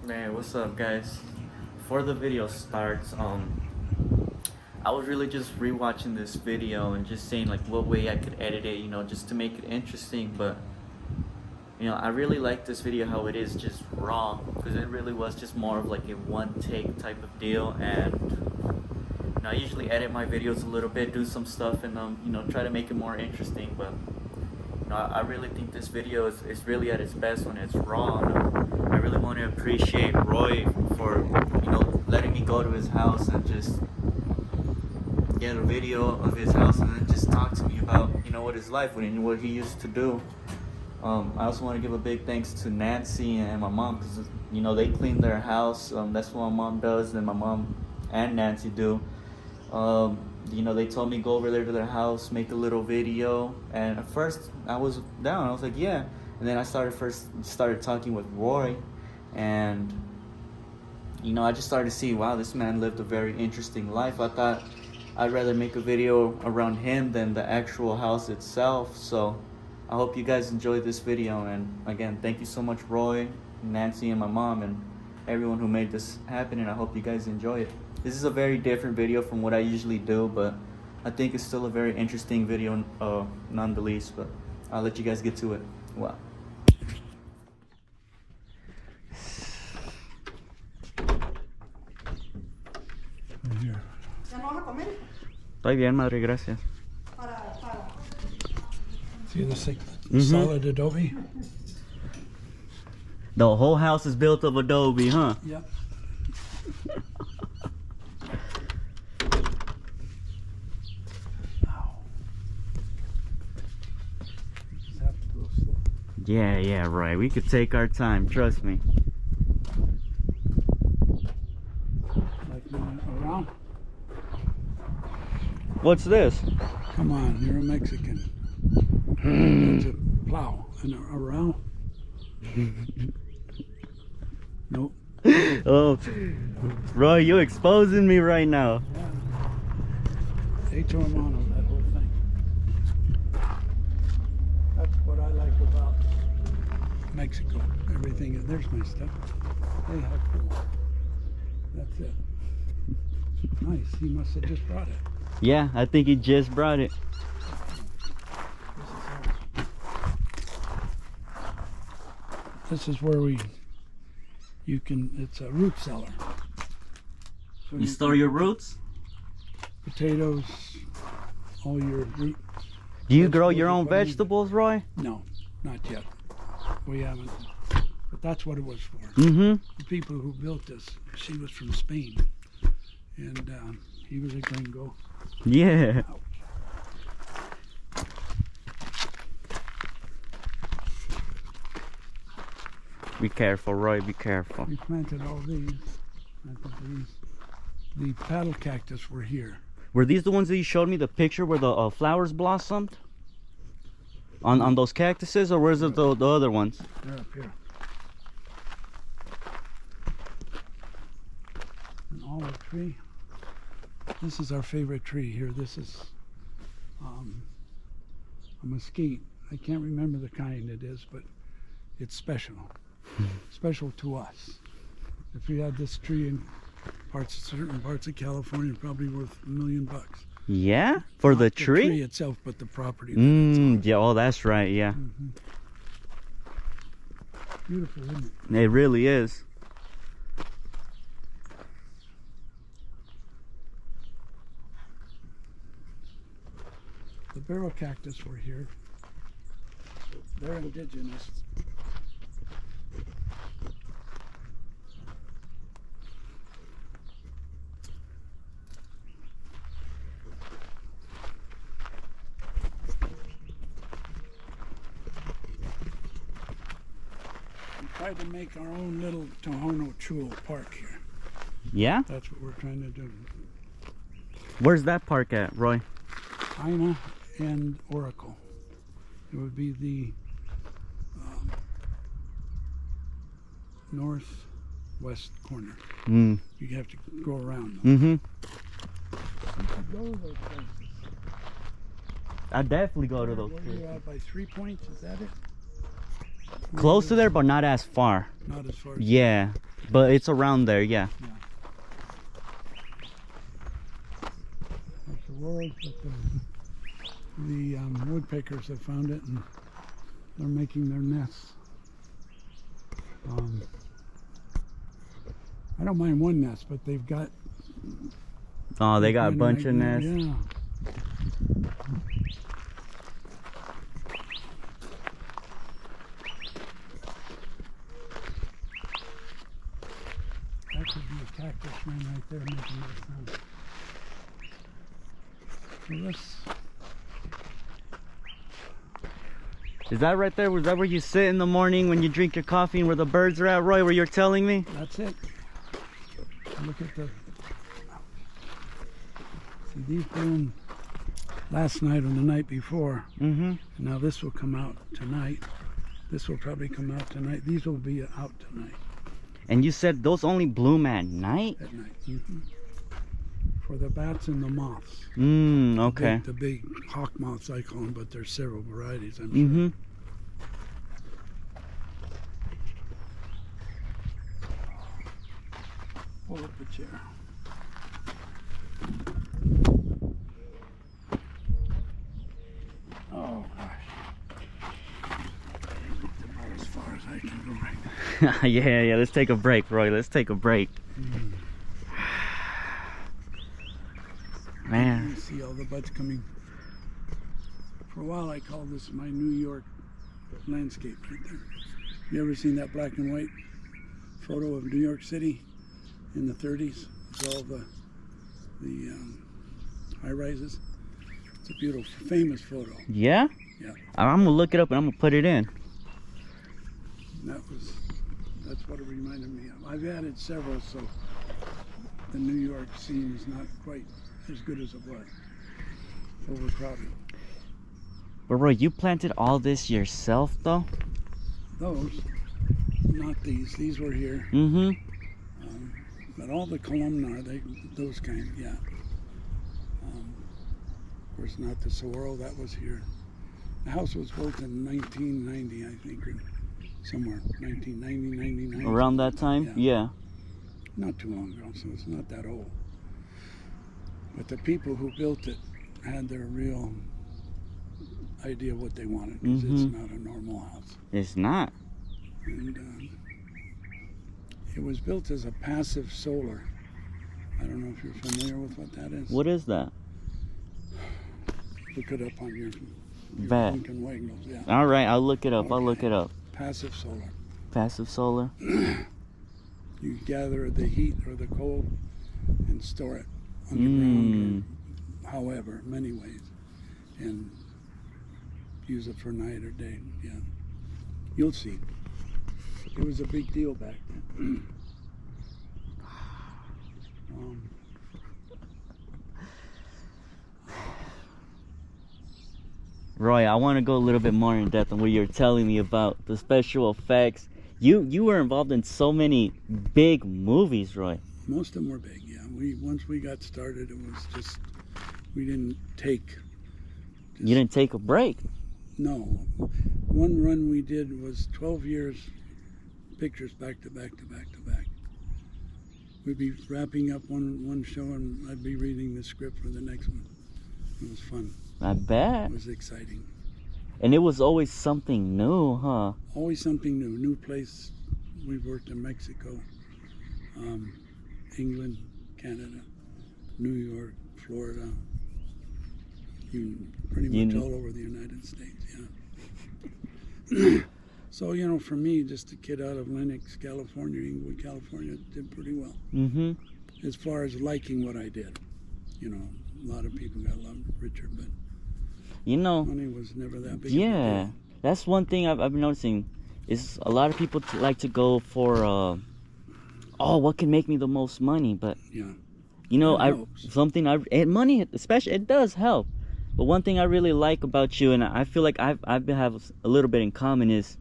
Man, what's up, guys? Before the video starts, I was really just rewatching this video and just saying like what way I could edit it, just to make it interesting. But I really like this video how it is just raw, because it really was just more of like a one take type of deal. And I usually edit my videos a little bit, do some stuff, and try to make it more interesting. But I really think this video is really at its best when it's raw. And I really want to appreciate Roy for letting me go to his house and just get a video of his house and then just talk to me about what his life what he used to do. I also want to give a big thanks to Nancy and my mom, because they clean their house. That's what my mom does, and my mom and Nancy do. They told me go over there to their house, make a little video, and at first I was down. I was like, yeah. And then I started talking with Roy, and I just started to see, wow, this man lived a very interesting life. I thought I'd rather make a video around him than the actual house itself. So I hope you guys enjoyed this video, and again, thank you so much, Roy, Nancy, and my mom, and everyone who made this happen, and I hope you guys enjoy it. This is a very different video from what I usually do, but I think it's still a very interesting video none the least. But I'll let you guys get to it. Wow. Estoy bien, madre, gracias. See the solid adobe? The whole house is built of adobe, huh? Yep. Yeah, right. We could take our time, trust me. Like around? What's this? Come on, you're a Mexican. It's a plow and around. Nope. Oh, Roy, you exposing me right now. Yeah. Hermano, that whole thing. That's what I like about Mexico. Everything. There's my stuff. Hey, how cool. That's it. Nice. He must have just brought it. Yeah, I think he just brought it. This is where it's a root cellar. So You store your roots? Potatoes, all your root. Do you grow your own vegetables, Roy? No, not yet. We haven't. But that's what it was for. Mm-hmm. The people who built this, she was from Spain. And he was a gringo. Yeah. Ouch. Be careful, Roy, be careful. We planted all these. The paddle cactus were here. Were these the ones that you showed me the picture where the flowers blossomed? On those cactuses, or where's the other ones? They're up here. An olive tree. This is our favorite tree here. This is a mesquite. I can't remember the kind it is, but it's special. Special to us. If we had this tree in certain parts of California, probably worth $1 million. Yeah? For Not the the tree? tree itself, but the property. That it's on. Yeah, oh, that's right, yeah. Beautiful, isn't it? It really is. The barrel cactus were here. They're indigenous. We tried to make our own little Tohono Chul park here. Yeah? That's what we're trying to do. Where's that park at, Roy? Ina and Oracle. It would be the northwest corner. Mm. You have to go around. Mm-hmm. You could go to those places. I definitely go to those Where places. you at by 3 points? Is that it? Close to there, but not as far. Not as far as Yeah, but it's around there, yeah. that's the world, but the woodpeckers have found it and they're making their nests. I don't mind one nest, but they've got... Oh, they got a bunch of nests. Yeah. That could be a cactus ring right there making that sound. So let's... Is that right there? Was that where you sit in the morning when you drink your coffee and where the birds are at, Roy, where you're telling me? That's it. Look at the... See, these bloomed last night or the night before. Mm-hmm. Now this will come out tonight. This will probably come out tonight. These will be out tonight. And you said those only bloom at night? At night. For the bats and the moths. Okay. The big hawk moths, I call them, but there's several varieties, I'm sure. Mm-hmm. Pull up a chair. Oh gosh. About as far as I can go right now. Yeah, let's take a break, Roy. Let's take a break. Man. You see all the buds coming. For a while I called this my New York landscape right there. You ever seen that black and white photo of New York City in the 30s? It's all the high rises. It's a beautiful, famous photo. Yeah? Yeah. I'm gonna look it up and I'm gonna put it in. That's what it reminded me of. I've added several, so the New York scene is not quite as good as it was. Overcrowded. But Roy, you planted all this yourself though? Those, not these. These were here. Mm-hmm. But all the columnar, those kind, yeah. Of course, not the saguaro, that was here. The house was built in 1990, I think, or somewhere, 1990, 99. Around that time? Yeah. Not too long ago, so it's not that old. But the people who built it had their real idea of what they wanted, because it's not a normal house. It's not. And it was built as a passive solar. I don't know if you're familiar with what that is. What is that? Look it up on your Bet. Lincoln Wagnalls, yeah. All right, I'll look it up. Okay. I'll look it up. Passive solar. Passive solar. You gather the heat or the cold and store it underground or however, many ways, and use it for night or day. Yeah, you'll see. It was a big deal back then. Roy, I want to go a little bit more in depth on what you're telling me about the special effects. You were involved in so many big movies, Roy. Most of them were big, yeah. Once we got started, it was just, we didn't take. You didn't take a break. No. One run we did was 12 years, pictures back to back to back to back. We'd be wrapping up one show and I'd be reading the script for the next one. It was fun. I bet. It was exciting. And it was always something new, huh? Always something new. New place. We've worked in Mexico, England, Canada, New York, Florida. Pretty much all over the United States, yeah. So, you know, for me, just a kid out of Lenox, California, Inglewood, California, did pretty well. Mm-hmm. As far as liking what I did. You know, a lot of people got a lot richer, but you know, money was never that big. Yeah, that's one thing I've been noticing is a lot of people like to go for, oh, what can make me the most money? But yeah, you know, money, especially it does help. But one thing I really like about you, and I feel like I have a little bit in common, is,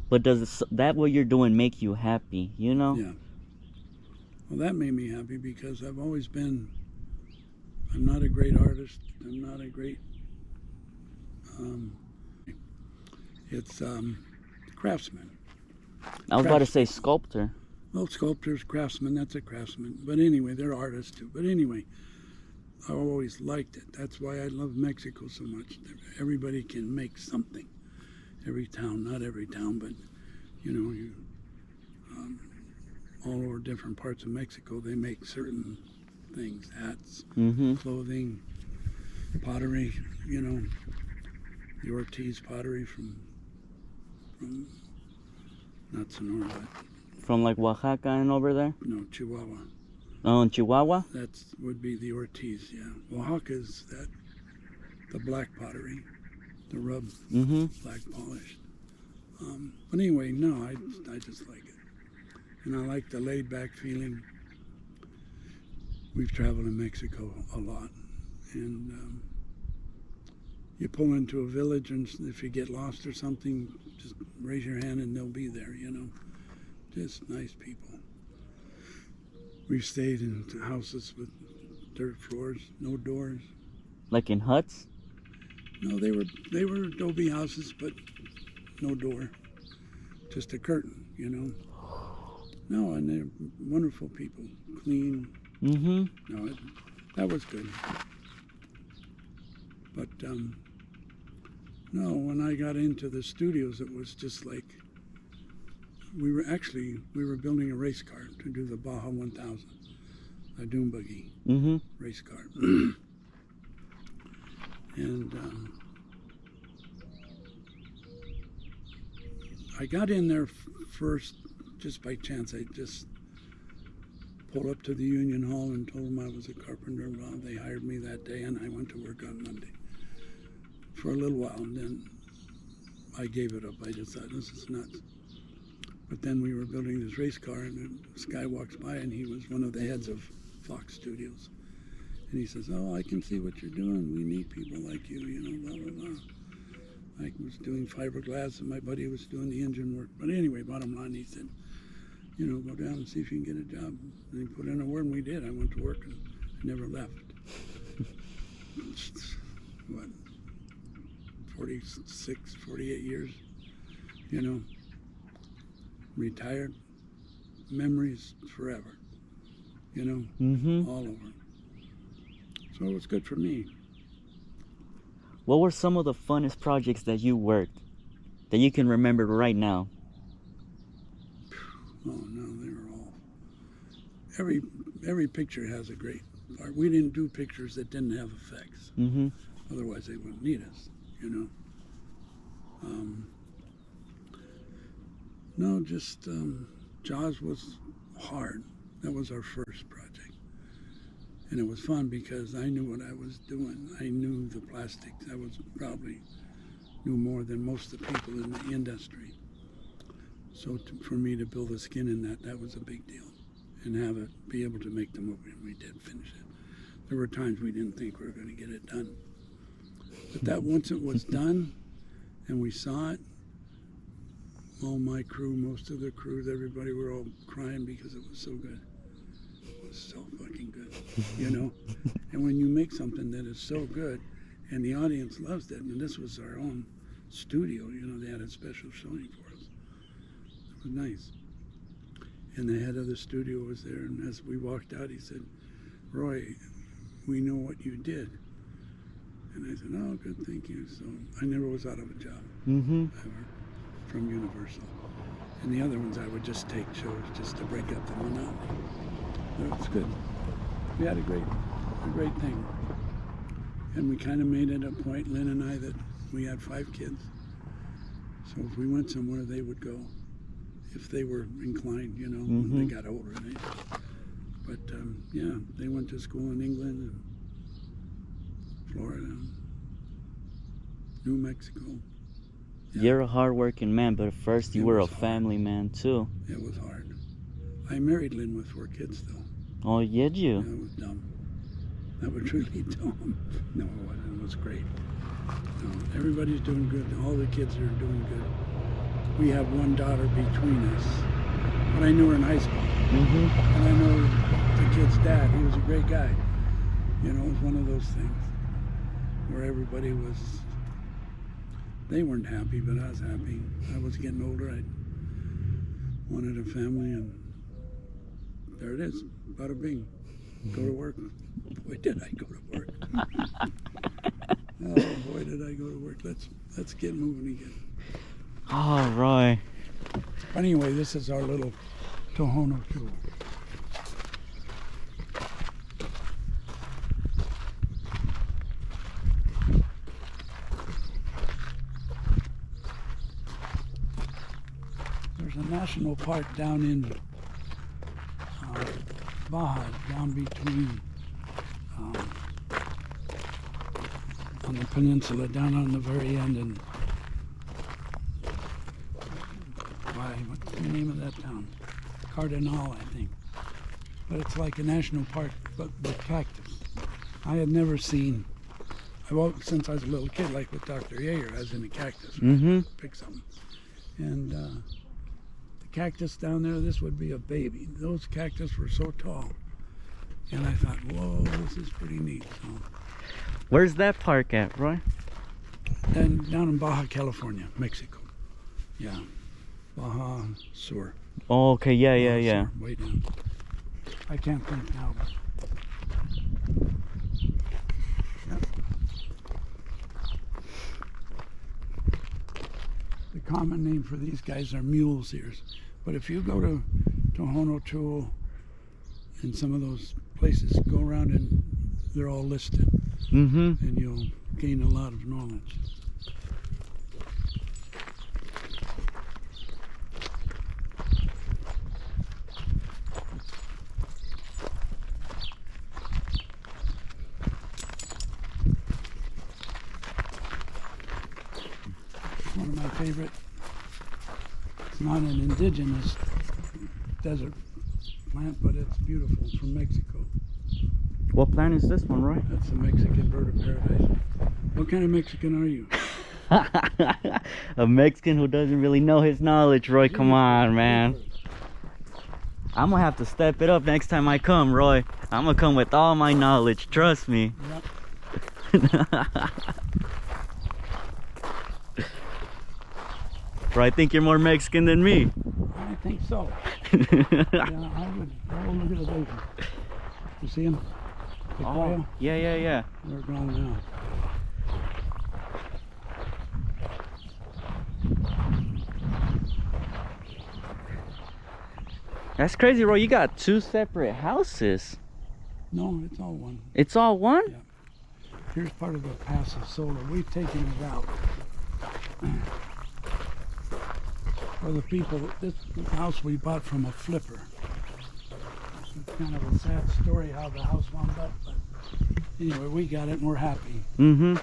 but does that what you're doing make you happy? You know? Yeah. Well, that made me happy because I've always been. I'm not a great artist. I'm not a great. It's craftsman. I was about to say sculptor. Well, sculptors, craftsmen, that's a craftsman. But anyway, they're artists too. But anyway, I always liked it. That's why I love Mexico so much. Everybody can make something. Every town, not every town, but you know, all over different parts of Mexico, they make certain things, hats, clothing, pottery, you know, the Ortiz pottery from not Sonora, but From like Oaxaca and over there? no, Chihuahua. Oh, in Chihuahua? That would be the Ortiz, yeah. Oaxaca's the black pottery, the rub, black polished. But anyway, no, I just like it. And I like the laid back feeling. We've traveled in Mexico a lot. And you pull into a village, and if you get lost or something, just raise your hand and they'll be there, you know. Just nice people. We've stayed in houses with dirt floors, no doors. Like in huts? No, they were adobe houses, but no door. Just a curtain, you know. No, and they're wonderful people, clean. No, that was good. But no, when I got into the studios, it was just like we were building a race car to do the Baja 1000, a dune buggy race car. And I got in there first just by chance. I just pulled up to the Union Hall and told them I was a carpenter. Well, they hired me that day, and I went to work on Monday for a little while, and then I gave it up. I just thought, this is nuts. But then we were building this race car, and this guy walks by, and he was one of the heads of Fox Studios. And he says, oh, I can see what you're doing. We need people like you, you know, blah, blah, blah. I was doing fiberglass, and my buddy was doing the engine work. But anyway, bottom line, he said, you know, go down and see if you can get a job. And he put in a word, and we did. I went to work, and I never left. What, 46, 48 years, you know, retired, memories forever, you know, all over. So it was good for me. What were some of the funnest projects that you worked that you can remember right now? Oh no, they were all. Every picture has a great part. We didn't do pictures that didn't have effects. Otherwise, they wouldn't need us, you know. No, just Jaws was hard. That was our first project. And it was fun because I knew what I was doing. I knew the plastics. I was probably knew more than most of the people in the industry. So for me to build a skin in that was a big deal. And have it, be able to make the movie, and we did finish it. There were times we didn't think we were going to get it done. But that once it was done, and we saw it, all my crew, most of the crew, everybody were all crying because it was so good. It was so fucking good, you know? And when you make something that is so good, and the audience loves it, and this was our own studio, you know, they had a special showing for us. It was nice. And the head of the studio was there, and as we walked out, he said, Roy, we know what you did. And I said, oh, good, thank you. So I never was out of a job, ever, from Universal. And the other ones I would just take shows just to break up the monotony. But it was good. We had a great thing. And we kind of made it a point, Lynn and I, that we had 5 kids. So if we went somewhere, they would go, if they were inclined, you know, when they got older. But yeah, they went to school in England and Florida, New Mexico. Yeah. You're a hard-working man, but first you were a family man too. It was hard. I married Lynn with 4 kids, though. Oh, did you? That was dumb. That was really dumb. No, it wasn't. It was great. No, everybody's doing good. All the kids are doing good. We have one daughter between us, but I knew her in high school. And I know the kid's dad. He was a great guy. You know, it was one of those things where everybody was, They weren't happy, but I was happy. I was getting older. I wanted a family, and there it is. Bada bing. Go to work. Boy, did I go to work. Oh, boy, did I go to work. Let's get moving again. All right. Anyway, this is our little Tohono tool. There's a national park down in Baja, down between on the peninsula, down on the very end, and what's the name of that town? Cardinal, I think. But it's like a national park, but with cactus. I had never seen, since I was a little kid, like with Dr. Yeager, I was in a cactus. Mm-hmm. Pick something. And the cactus down there, this would be a baby. Those cactus were so tall. And I thought, whoa, this is pretty neat. So, Where's that park at, Roy? and down in Baja, California, Mexico. Yeah. Baja Sur. Oh, okay, yeah, Baja yeah. Sur, way down. I can't think now. Yep. The common name for these guys are mule's ears. But if you go to Tohono Tool and some of those places, go around and they're all listed, Mm-hmm. and you'll gain a lot of knowledge. One of my favorite, it's not an indigenous desert plant, but it's beautiful. It's from Mexico. What plant is this one, Roy? That's the Mexican bird of paradise. What kind of Mexican are you? A Mexican who doesn't really know his knowledge, Roy. Come on, man. I'm gonna have to step it up next time I come, Roy. I'm gonna come with all my knowledge. Trust me. Yep. Roy, I think you're more Mexican than me. I think so. Yeah, I would. Oh, look at the baby. You see him? The Oh, quail? yeah. They're gone now. That's crazy, Roy. You got two separate houses. No, it's all one. It's all one? Yeah. Here's part of the passive solar. We've taken it out. For the people, this house we bought from a flipper. It's kind of a sad story how the house wound up, but anyway, we got it and we're happy. Mm-hmm.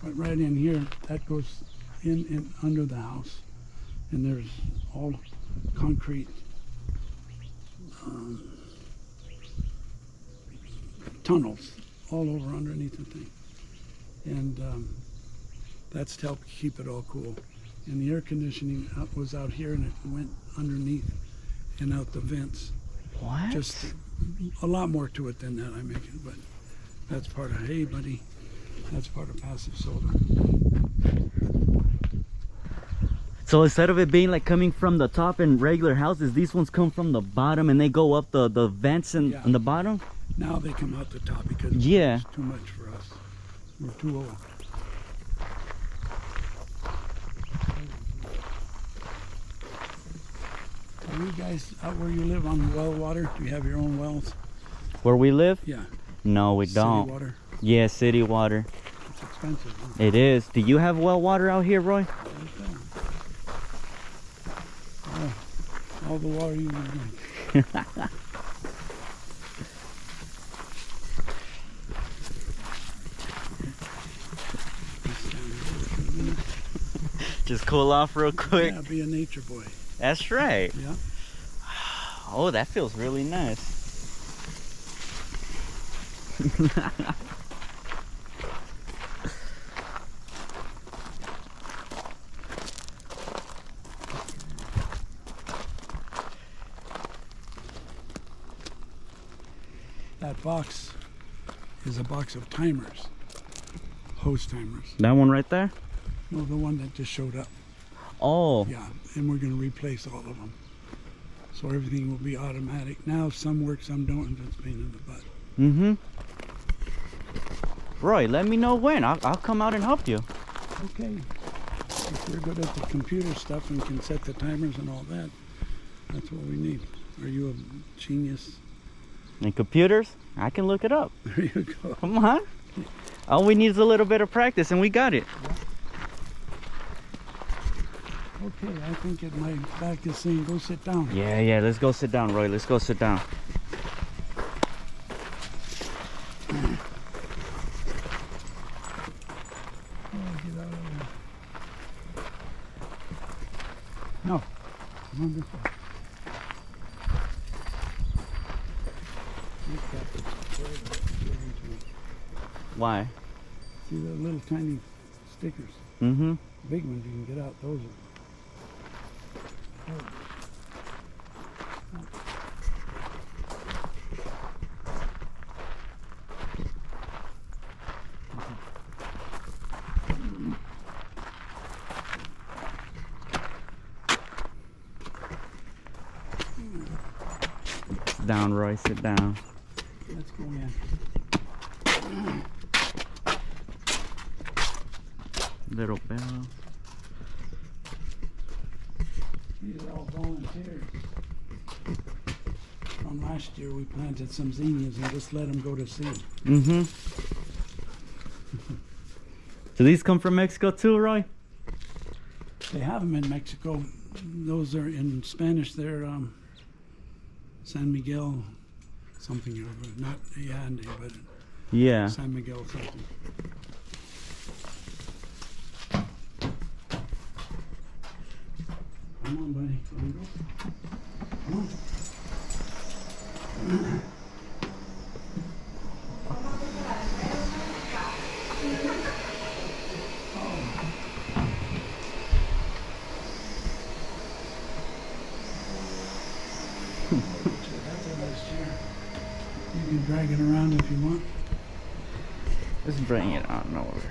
But right in here, that goes in under the house, and there's all concrete tunnels all over underneath the thing, and that's to help keep it all cool. And the air conditioning was out here, and it went underneath and out the vents. What? Just a lot more to it than that, I make it, but that's part of, hey buddy, that's part of passive solar. So instead of it being like coming from the top in regular houses, these ones come from the bottom and they go up the vents in, Yeah. on the bottom? Now they come out the top because Yeah. it's too much for us. We're too old. Are you guys out where you live on well water? Do you have your own wells? Where we live? Yeah. No, we City don't. water. Yeah, city water. It's expensive, huh? It is. Do you have well water out here, Roy? Right there. Oh, all the water you can drink. Just cool off real quick. Yeah, be a nature boy. That's right. Yeah. Oh, that feels really nice. That box is a box of timers. Hose timers. That one right there? No, the one that just showed up. Oh. Yeah, and we're going to replace all of them. So everything will be automatic. Now some work, some don't, and it's a pain in the butt. Mm-hmm. Roy, let me know when. I'll come out and help you. Okay. If you're good at the computer stuff and can set the timers and all that, that's what we need. Are you a genius? In computers, I can look it up. There you go. Come on. All we need is a little bit of practice and we got it. Okay, I think my back is saying go sit down. Yeah, let's go sit down, Roy. Let's go sit down. No. Wonderful. Why? See the little tiny stickers? Mm-hmm. Big ones you can get out. Those are. Sit down, Roy. Sit down. Let's go in. Little bell. These are all volunteers. From last year, we planted some zinnias and just let them go to seed. Mm-hmm. Do these come from Mexico too, Roy? They have them in Mexico. Those are in Spanish. They're San Miguel something or other. Not Allende, but Yeah. San Miguel something. Come on, buddy. Come on, go. Come on. You can drag it around if you want. Let's bring it on over.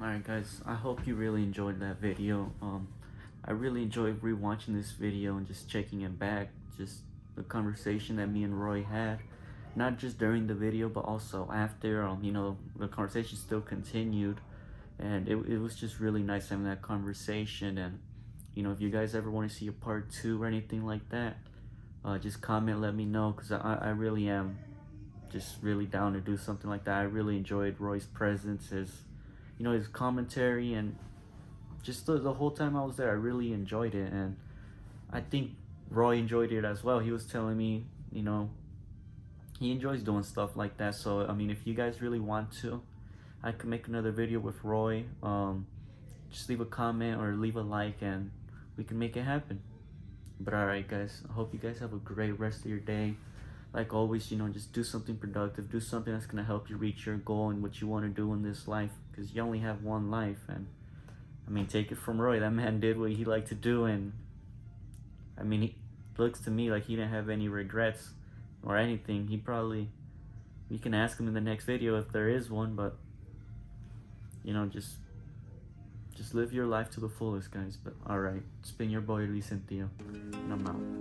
Alright guys, I hope you really enjoyed that video. I really enjoyed rewatching this video and just checking it back. Just the conversation that me and Roy had. Not just during the video, but also after. You know, the conversation still continued. And it was just really nice having that conversation. And, you know, if you guys ever want to see a part 2 or anything like that, just comment, let me know. Because I really am just really down to do something like that. I really enjoyed Roy's presence, his commentary, and just the whole time I was there, I really enjoyed it. And I think Roy enjoyed it as well. He was telling me, you know, he enjoys doing stuff like that. So I mean, if you guys really want to, I could make another video with Roy. Just leave a comment or leave a like and we can make it happen. But alright guys, I hope you guys have a great rest of your day. Like always, you know, just do something productive, do something that's gonna help you reach your goal and what you want to do in this life, because you only have one life. And I mean, take it from Roy, that man did what he liked to do, and I mean, he looks to me like he didn't have any regrets or anything. You can ask him in the next video if there is one, but you know, just live your life to the fullest, guys. But alright, it's been your boy Lee Centillo, and I'm out.